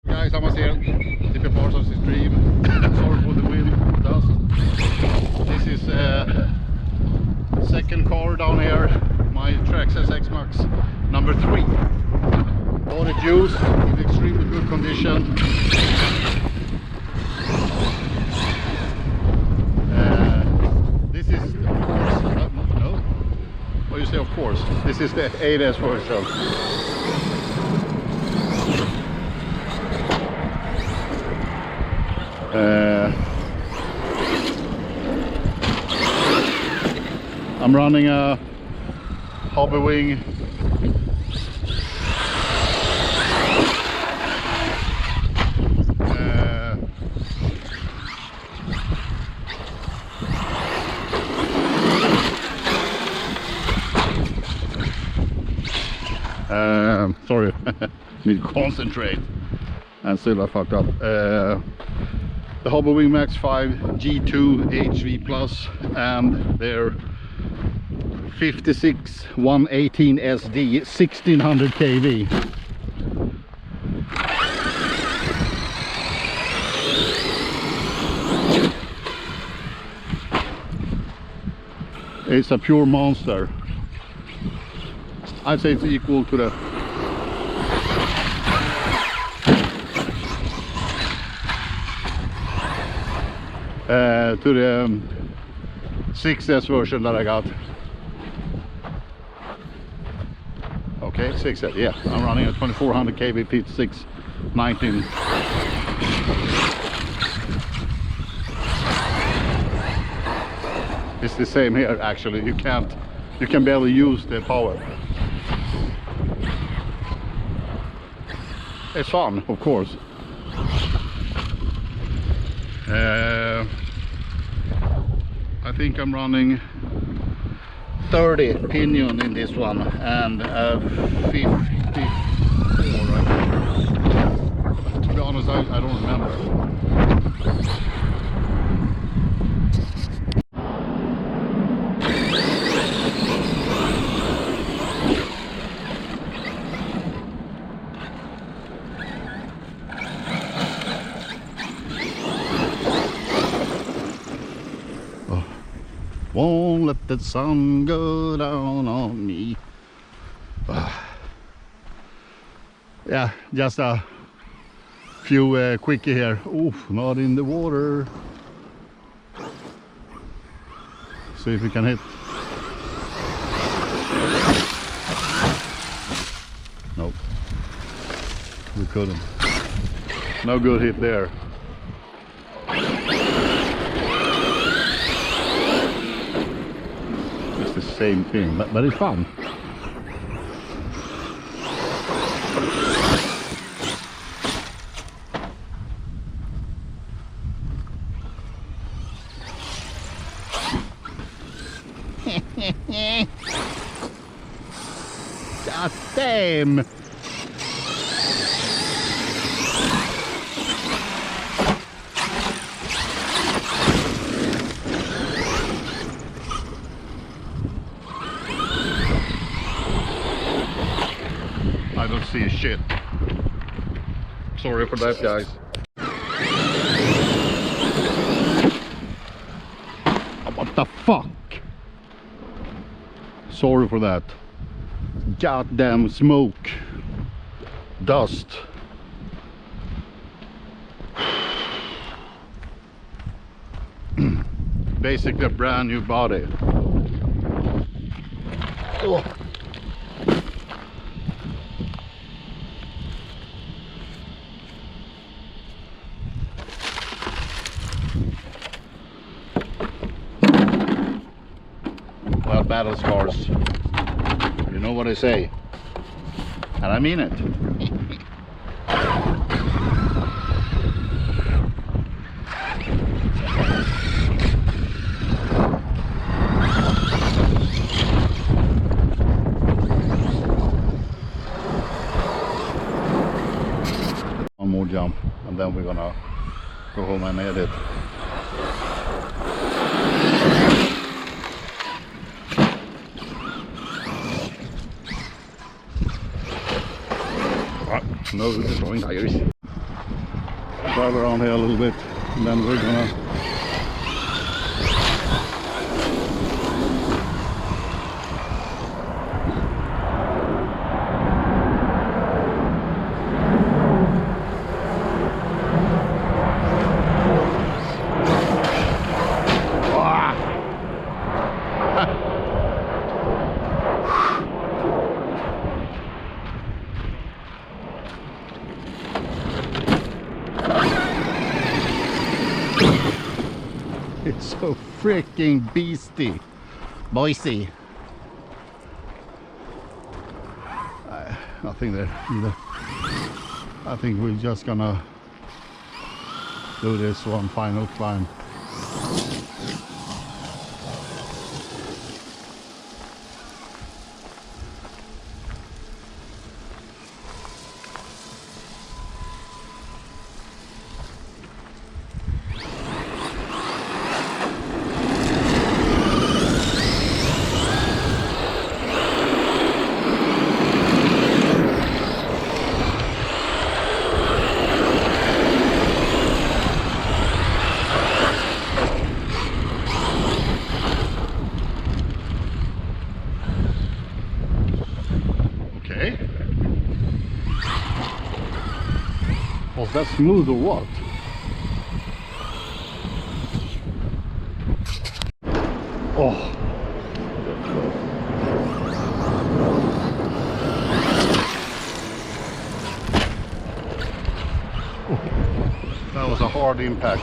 Guys, I'm here. Different parts of the stream. Sorry for the wind, dust. This is second car down here. My Traxxas XMAXX number 3. Bought it used in extremely good condition. This is, of course, no. What do you say? Of course, this is the 8S version. I'm running a Hobbywing sorry, need to concentrate, and still I fucked up. The Hobbywing Max5HV Plus and their 56 118 SD 1600 kV. It's a pure monster. I'd say it's equal to the to the 6S version that I got. Okay, 6S, yeah. I'm running a 2400 kV Pit 619. It's the same here actually. You can barely use the power. It's fun, of course. I think I'm running 30 pinion in this one and 54. To be honest, I don't remember. Won't let the sun go down on me. Yeah, just a few quickie here. Oof, not in the water. See if we can hit. Nope, we couldn't. No good hit there. The same thing, but it's fun. God damn. I don't see a shit. Sorry for that, guys. What the fuck? Sorry for that. Goddamn smoke. Dust. Basically a brand new body. Oh. Battle scars, you know what I say, and I mean it. One more jump and then we're gonna go home and edit. No destroying tires. drive around here a little bit, and then we're gonna it's so freaking beastie, Boise. I think we're just gonna do this one final climb. Was that smooth or what? Oh. That was a hard impact.